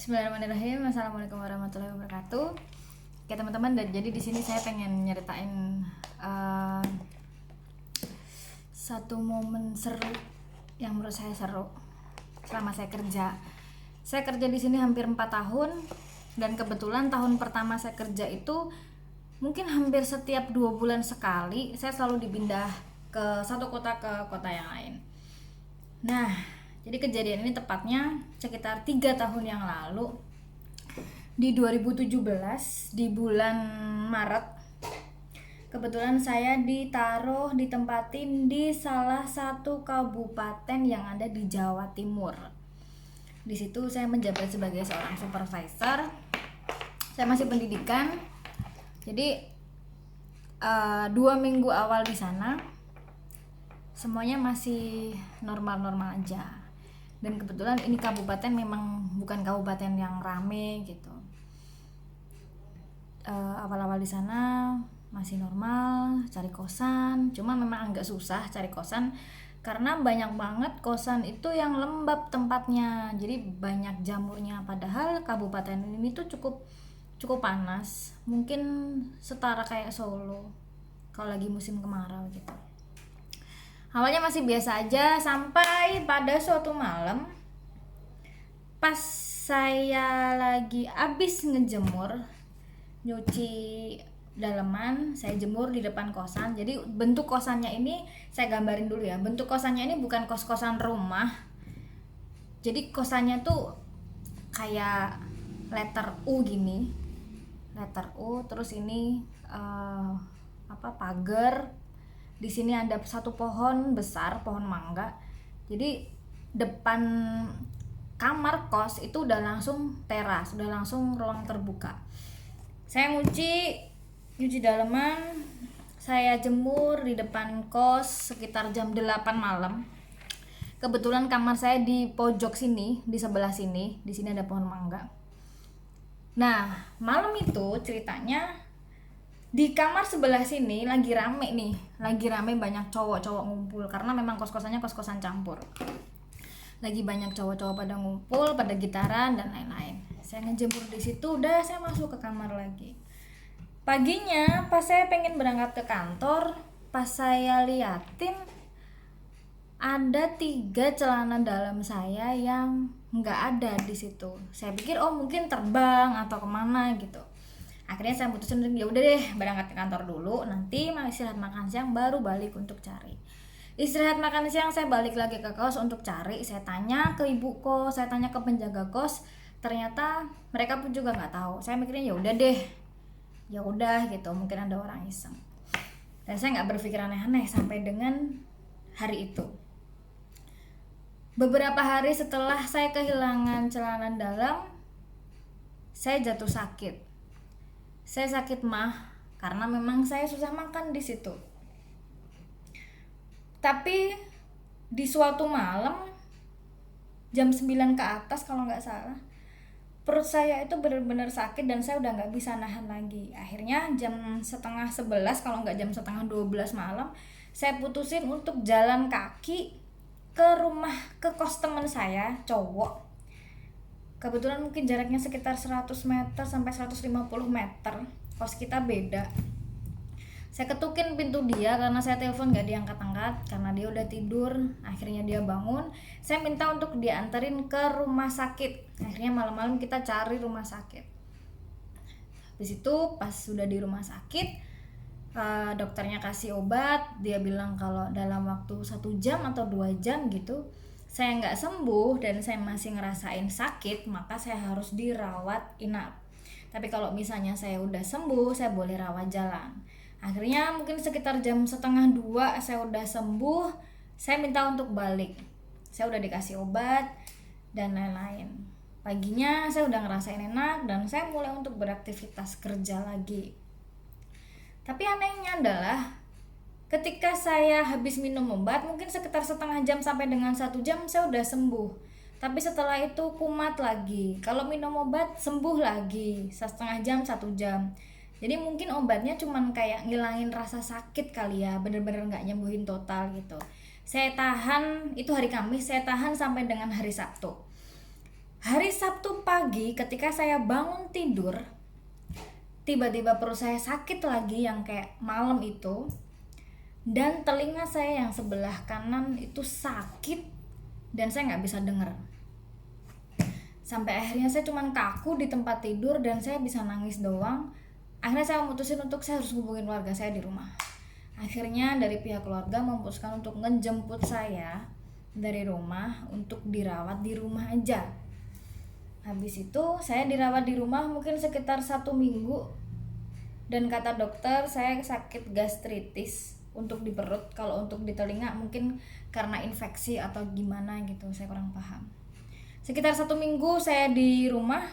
Bismillahirrahmanirrahim. Assalamualaikum warahmatullahi wabarakatuh. Oke teman-teman, dan jadi di sini saya pengen nyeritain uh, satu momen seru yang menurut saya seru selama saya kerja. Saya kerja di sini hampir 4 tahun, dan kebetulan tahun pertama saya kerja itu mungkin hampir setiap 2 bulan sekali saya selalu dipindah ke satu kota ke kota yang lain. Nah, jadi kejadian ini tepatnya sekitar 3 tahun yang lalu, di 2017 di bulan Maret. Kebetulan saya ditempatin di salah satu kabupaten yang ada di Jawa Timur. Di situ saya menjabat sebagai seorang supervisor. Saya masih pendidikan. Jadi 2 minggu awal di sana semuanya masih normal-normal aja. Dan kebetulan ini kabupaten memang bukan kabupaten yang rame gitu. Awal-awal di sana masih normal, cari kosan. Cuma memang agak susah cari kosan karena banyak banget kosan itu yang lembab tempatnya. Jadi banyak jamurnya. Padahal kabupaten ini tuh cukup panas. Mungkin setara kayak Solo kalau lagi musim kemarau gitu. Awalnya masih biasa aja sampai pada suatu malam pas saya lagi abis ngejemur, nyuci daleman, saya jemur di depan kosan. Jadi bentuk kosannya ini saya gambarin dulu ya. Bentuk kosannya ini bukan kos-kosan rumah. Jadi kosannya tuh kayak letter U gini. Letter U, terus ini pagar. Di sini ada satu pohon besar, pohon mangga. Jadi depan kamar kos itu udah langsung teras, udah langsung ruang terbuka. Saya nyuci daleman, saya jemur di depan kos sekitar jam 8 malam. Kebetulan kamar saya di pojok sini, di sebelah sini. Di sini ada pohon mangga. Nah, malam itu ceritanya di kamar sebelah sini lagi rame banyak cowok-cowok ngumpul karena memang kos-kosannya kos-kosan campur. Lagi banyak cowok-cowok pada ngumpul, pada gitaran dan lain-lain. Saya ngejemur di situ, udah saya masuk ke kamar lagi. Paginya pas saya pengen berangkat ke kantor, pas saya liatin ada 3 celana dalam saya yang nggak ada di situ. Saya pikir mungkin terbang atau kemana gitu. Akhirnya saya putusin, ya udah deh berangkat ke kantor dulu, nanti istirahat makan siang baru balik untuk cari. Istirahat makan siang saya balik lagi ke kos untuk cari. Saya tanya ke ibu kos, saya tanya ke penjaga kos, ternyata mereka pun juga nggak tahu. Saya mikirnya ya udah gitu, mungkin ada orang iseng. Dan saya nggak berpikir aneh-aneh sampai dengan hari itu. Beberapa hari setelah saya kehilangan celana dalam, saya jatuh sakit. Saya sakit mah karena memang saya susah makan di situ. Tapi di suatu malam jam 9 ke atas kalau nggak salah, perut saya itu benar-benar sakit dan saya udah nggak bisa nahan lagi. Akhirnya jam setengah 11 kalau nggak jam setengah 12 malam, saya putusin untuk jalan kaki ke kos teman saya cowok. Kebetulan mungkin jaraknya sekitar 100 meter sampai 150 meter. Kos kita beda. Saya ketukin pintu dia karena saya telepon gak diangkat-angkat karena dia udah tidur. Akhirnya dia bangun. Saya minta untuk dianterin ke rumah sakit. Akhirnya malam-malam kita cari rumah sakit. Habis itu pas sudah di rumah sakit, dokternya kasih obat. Dia bilang kalau dalam waktu 1 jam atau 2 jam gitu saya nggak sembuh dan saya masih ngerasain sakit, maka saya harus dirawat inap. Tapi kalau misalnya saya udah sembuh, saya boleh rawat jalan. Akhirnya mungkin sekitar jam setengah 2 saya udah sembuh, saya minta untuk balik. Saya udah dikasih obat dan lain-lain. Paginya saya udah ngerasain enak dan saya mulai untuk beraktivitas kerja lagi. Tapi anehnya adalah ketika saya habis minum obat, mungkin sekitar setengah jam sampai dengan 1 jam saya udah sembuh. Tapi setelah itu kumat lagi. Kalau minum obat sembuh lagi setengah jam, 1 jam. Jadi mungkin obatnya cuman kayak ngilangin rasa sakit kali ya, bener-bener gak nyembuhin total gitu. Saya tahan, itu hari Kamis, saya tahan sampai dengan hari Sabtu. Hari Sabtu pagi ketika saya bangun tidur, tiba-tiba perut saya sakit lagi yang kayak malam itu, dan telinga saya yang sebelah kanan itu sakit dan saya nggak bisa dengar. Sampai akhirnya saya cuman kaku di tempat tidur dan saya bisa nangis doang. Akhirnya saya memutusin untuk saya harus hubungin keluarga saya di rumah. Akhirnya dari pihak keluarga memutuskan untuk ngejemput saya dari rumah untuk dirawat di rumah aja. Habis itu saya dirawat di rumah mungkin sekitar 1 minggu. Dan kata dokter saya sakit gastritis untuk di perut. Kalau untuk di telinga mungkin karena infeksi atau gimana gitu, saya kurang paham. Sekitar 1 minggu saya di rumah.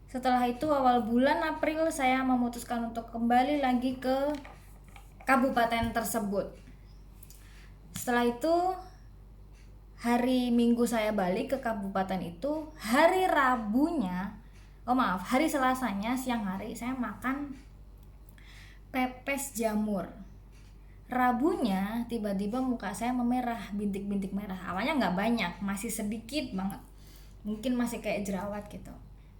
Setelah itu awal bulan April saya memutuskan untuk kembali lagi ke kabupaten tersebut. Setelah itu hari Minggu saya balik ke kabupaten itu, hari Rabunya, hari Selasanya siang hari saya makan pepes jamur. Rabunya tiba-tiba muka saya memerah, bintik-bintik merah. Awalnya nggak banyak, masih sedikit banget, mungkin masih kayak jerawat gitu.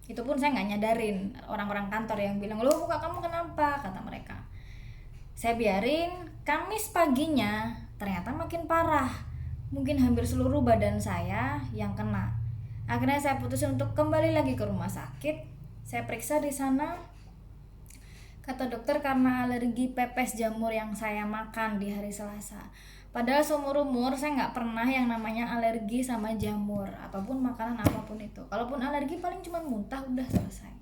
Itu pun saya nggak nyadarin. Orang-orang kantor yang bilang, "Loh, muka kamu kenapa?" kata mereka. Saya biarin. Kamis paginya ternyata makin parah, mungkin hampir seluruh badan saya yang kena. Akhirnya saya putusin untuk kembali lagi ke rumah sakit. Saya periksa di sana, kata dokter karena alergi pepes jamur yang saya makan di hari Selasa. Padahal seumur umur saya nggak pernah yang namanya alergi sama jamur ataupun makanan apapun itu. Kalaupun alergi paling cuma muntah, udah selesai.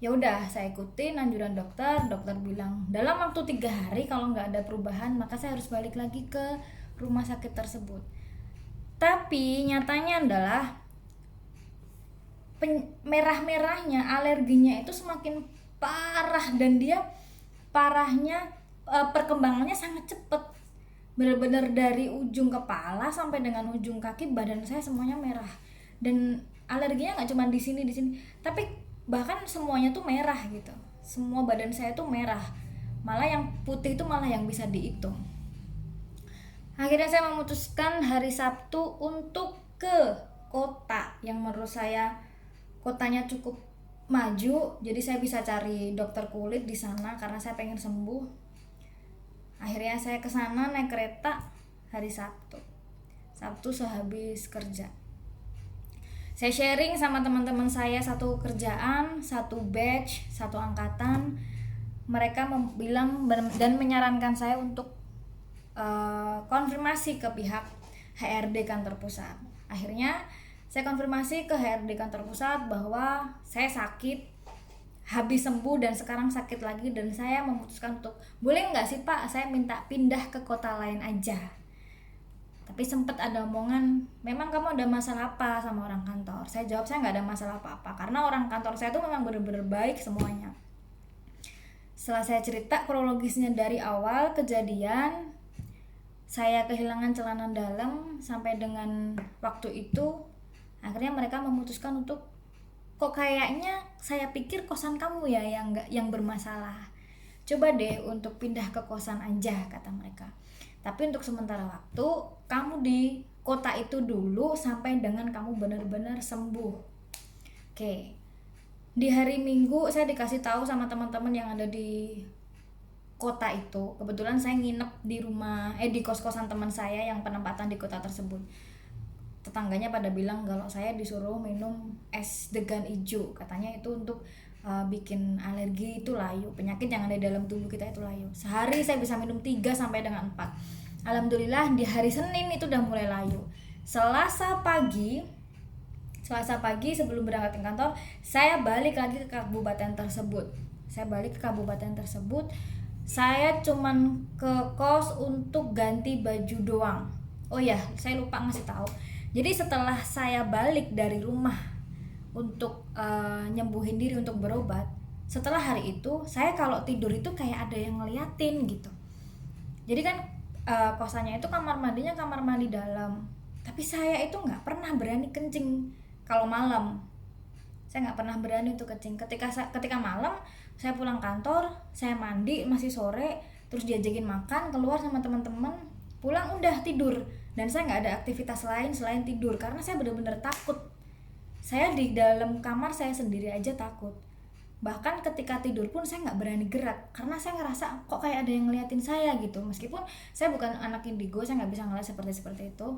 Ya udah, saya ikutin anjuran dokter. Dokter bilang dalam waktu 3 hari kalau nggak ada perubahan maka saya harus balik lagi ke rumah sakit tersebut. Tapi nyatanya adalah merah-merahnya alerginya itu semakin parah, dan dia parahnya perkembangannya sangat cepat. Benar-benar dari ujung kepala sampai dengan ujung kaki badan saya semuanya merah. Dan alerginya nggak cuma di sini, tapi bahkan semuanya tuh merah gitu. Semua badan saya tuh merah. Malah yang putih itu malah yang bisa dihitung. Akhirnya saya memutuskan hari Sabtu untuk ke kota yang menurut saya kotanya cukup maju, jadi saya bisa cari dokter kulit di sana karena saya pengen sembuh. Akhirnya saya ke sana naik kereta hari Sabtu sehabis kerja. Saya sharing sama teman-teman saya, satu kerjaan, satu batch, satu angkatan. Mereka bilang dan menyarankan saya untuk konfirmasi ke pihak HRD kantor pusat. Akhirnya saya konfirmasi ke HRD kantor pusat bahwa saya sakit, habis sembuh dan sekarang sakit lagi, dan saya memutuskan untuk boleh nggak sih Pak saya minta pindah ke kota lain aja. Tapi sempat ada omongan, memang kamu ada masalah apa sama orang kantor? Saya jawab saya nggak ada masalah apa-apa karena orang kantor saya tuh memang benar-benar baik semuanya. Setelah saya cerita kronologisnya dari awal kejadian saya kehilangan celana dalam sampai dengan waktu itu, akhirnya mereka memutuskan untuk, kok kayaknya saya pikir kosan kamu ya yang bermasalah, coba deh untuk pindah ke kosan aja, kata mereka. Tapi untuk sementara waktu kamu di kota itu dulu sampai dengan kamu benar-benar sembuh. Oke. Di hari Minggu saya dikasih tahu sama teman-teman yang ada di kota itu. Kebetulan saya nginep di di kos-kosan teman saya yang penempatan di kota tersebut. Tetangganya pada bilang kalau saya disuruh minum es degan hijau, katanya itu untuk bikin alergi itu layu, penyakit yang ada di dalam tubuh kita itu layu. Sehari saya bisa minum 3 sampai dengan 4. Alhamdulillah di hari Senin itu udah mulai layu. Selasa pagi sebelum berangkat ke kantor, saya balik lagi ke kabupaten tersebut. Saya cuman ke kos untuk ganti baju doang. Oh ya, saya lupa ngasih tahu. Jadi setelah saya balik dari rumah untuk nyembuhin diri untuk berobat, setelah hari itu saya kalau tidur itu kayak ada yang ngeliatin gitu. Jadi kan kosannya itu kamar mandinya kamar mandi dalam, tapi saya itu nggak pernah berani kencing kalau malam. Saya nggak pernah berani untuk kencing. Ketika malam saya pulang kantor, saya mandi masih sore, terus diajakin makan, keluar sama teman-teman, pulang udah tidur, dan saya nggak ada aktivitas lain selain tidur karena saya benar-benar takut. Saya di dalam kamar saya sendiri aja takut. Bahkan ketika tidur pun saya nggak berani gerak karena saya ngerasa kok kayak ada yang ngeliatin saya gitu. Meskipun saya bukan anak indigo, saya nggak bisa ngeliat seperti itu,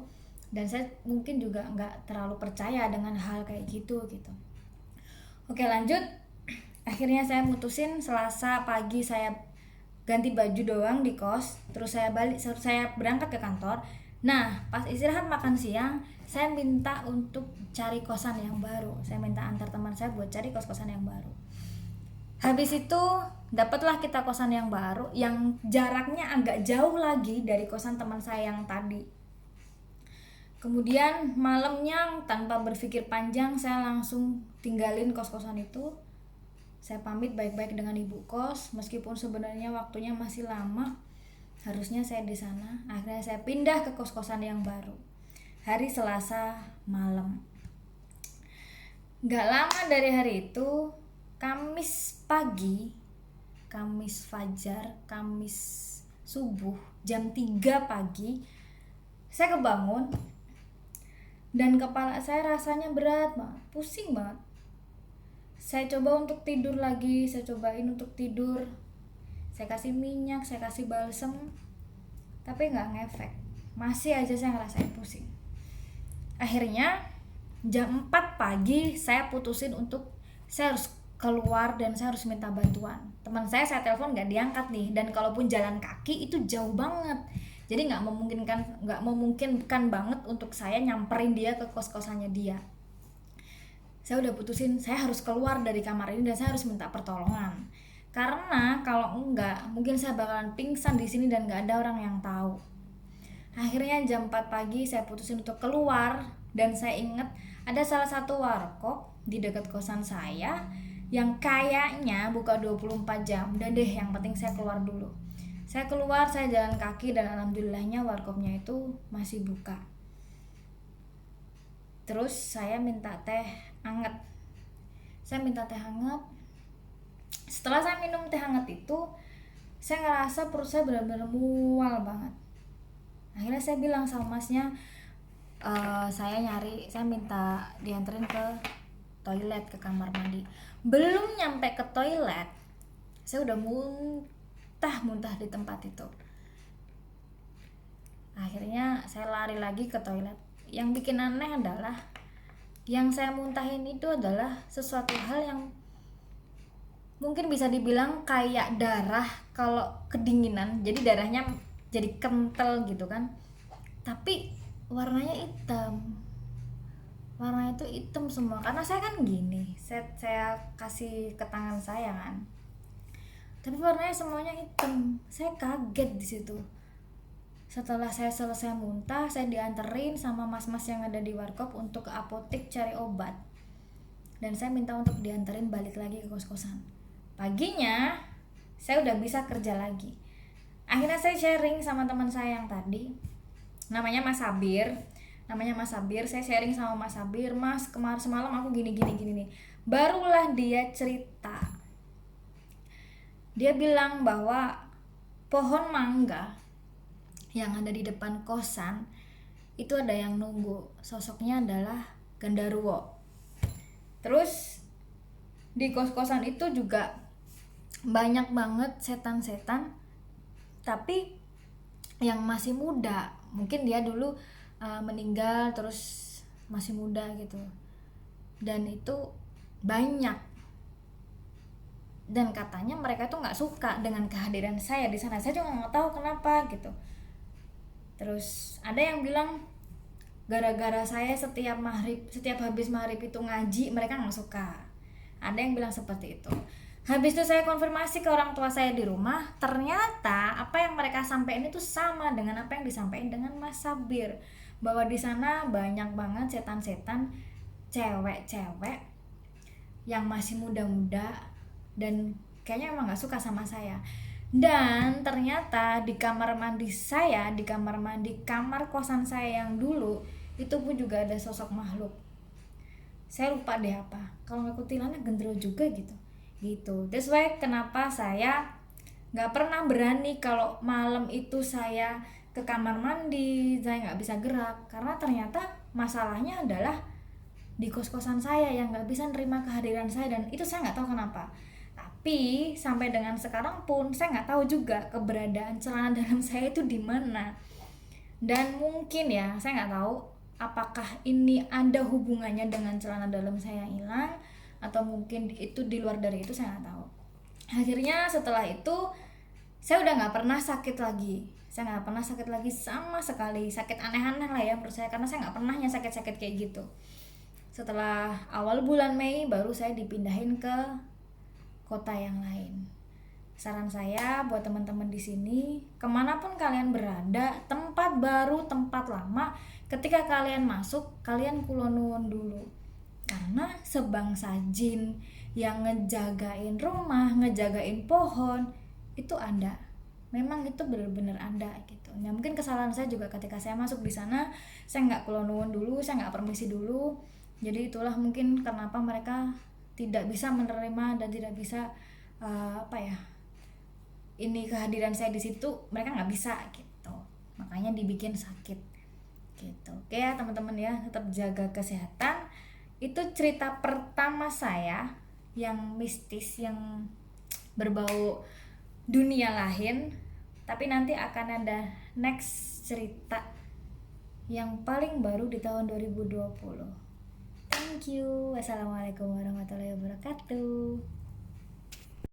dan saya mungkin juga nggak terlalu percaya dengan hal kayak gitu. Oke, lanjut. Akhirnya saya mutusin Selasa pagi saya ganti baju doang di kos, terus saya berangkat ke kantor. Nah, pas istirahat makan siang, saya minta untuk cari kosan yang baru. Saya minta antar teman saya buat cari kos-kosan yang baru. Habis itu dapatlah kita kosan yang baru yang jaraknya agak jauh lagi dari kosan teman saya yang tadi. Kemudian malamnya tanpa berpikir panjang saya langsung tinggalin kos-kosan itu. Saya pamit baik-baik dengan ibu kos, meskipun sebenarnya waktunya masih lama. Harusnya saya di sana. Akhirnya saya pindah ke kos-kosan yang baru. Hari Selasa malam. Gak lama dari hari itu, Kamis pagi, Kamis fajar, Kamis subuh, jam 3 pagi, saya kebangun dan kepala saya rasanya berat banget, pusing banget. Saya coba untuk tidur lagi, saya cobain untuk tidur. Saya kasih minyak, saya kasih balsem, tapi nggak ngefek. Masih aja saya ngerasain pusing. Akhirnya jam 4 pagi saya putusin untuk saya harus keluar dan saya harus minta bantuan. Teman saya telepon nggak diangkat nih, dan kalaupun jalan kaki itu jauh banget. Jadi nggak memungkinkan banget untuk saya nyamperin dia ke kos-kosannya dia. Saya udah putusin saya harus keluar dari kamar ini dan saya harus minta pertolongan. Karena kalau enggak, mungkin saya bakalan pingsan di sini dan nggak ada orang yang tahu. Akhirnya jam 4 pagi saya putusin untuk keluar, dan saya ingat ada salah satu warkop di dekat kosan saya yang kayaknya buka 24 jam. Dan deh, yang penting saya keluar dulu. Saya keluar, saya jalan kaki, dan alhamdulillahnya warkopnya itu masih buka. Terus saya minta teh hangat. Setelah saya minum teh hangat itu, saya ngerasa perut saya benar-benar mual banget. Akhirnya saya bilang sama masnya, saya minta dianterin ke toilet, ke kamar mandi. Belum nyampe ke toilet, saya udah muntah di tempat itu. Akhirnya saya lari lagi ke toilet. Yang bikin aneh adalah yang saya muntahin itu adalah sesuatu hal yang mungkin bisa dibilang kayak darah kalau kedinginan. Jadi darahnya jadi kental gitu kan, tapi warnanya hitam. Warnanya itu hitam semua karena saya kan gini, saya kasih ke tangan saya kan, tapi warnanya semuanya hitam. Saya kaget di situ. Setelah saya selesai muntah, saya dianterin sama mas-mas yang ada di warkop untuk ke apotek cari obat, dan saya minta untuk dianterin balik lagi ke kos-kosan. Paginya saya udah bisa kerja lagi. Akhirnya saya sharing sama teman saya yang tadi, namanya Mas Sabir. Saya sharing sama Mas Sabir, Mas, kemarin semalam aku gini nih. Barulah dia cerita. Dia bilang bahwa pohon mangga yang ada di depan kosan itu ada yang nunggu. Sosoknya adalah genderuwo. Terus di kos-kosan itu juga banyak banget setan-setan, tapi yang masih muda. Mungkin dia dulu meninggal terus masih muda gitu, dan itu banyak. Dan katanya mereka tuh nggak suka dengan kehadiran saya di sana. Saya juga nggak tahu kenapa gitu. Terus ada yang bilang gara-gara saya setiap habis maghrib itu ngaji, mereka nggak suka. Ada yang bilang seperti itu. Habis itu saya konfirmasi ke orang tua saya di rumah, ternyata apa yang mereka sampaikan itu sama dengan apa yang disampaikan dengan Mas Sabir, bahwa di sana banyak banget setan-setan cewek-cewek yang masih muda-muda dan kayaknya emang nggak suka sama saya. Dan ternyata di kamar mandi kamar kosan saya yang dulu itu pun juga ada sosok makhluk. Saya lupa deh apa, kalau nggak kuntilanak gendero juga gitu. That's why kenapa saya nggak pernah berani kalau malam itu saya ke kamar mandi, saya nggak bisa gerak, karena ternyata masalahnya adalah di kos-kosan saya yang nggak bisa nerima kehadiran saya, dan itu saya nggak tahu kenapa. Tapi sampai dengan sekarang pun saya nggak tahu juga keberadaan celana dalam saya itu di mana. Dan mungkin ya, saya nggak tahu apakah ini ada hubungannya dengan celana dalam saya yang hilang, atau mungkin itu di luar dari itu, saya nggak tahu. Akhirnya setelah itu saya udah nggak pernah sakit lagi. Saya nggak pernah sakit lagi sama sekali. Sakit aneh-aneh lah ya menurut saya, karena saya nggak pernah yang sakit-sakit kayak gitu. Setelah awal bulan Mei baru saya dipindahin ke kota yang lain. Saran saya buat teman-teman di sini, kemanapun kalian berada, tempat baru, tempat lama, ketika kalian masuk, kalian kulonuwun dulu. Karena sebangsa jin yang ngejagain rumah, ngejagain pohon, itu Anda. Memang itu benar-benar Anda gitu. Nah, mungkin kesalahan saya juga ketika saya masuk di sana, saya nggak kulonuwun dulu, saya nggak permisi dulu. Jadi itulah mungkin kenapa mereka tidak bisa menerima dan tidak bisa apa ya, ini kehadiran saya di situ, mereka nggak bisa gitu, makanya dibikin sakit gitu. Oke ya teman-teman ya, tetap jaga kesehatan. Itu cerita pertama saya yang mistis, yang berbau dunia lain. Tapi nanti akan ada next cerita yang paling baru di tahun 2020. Thank you. Wassalamualaikum warahmatullahi wabarakatuh.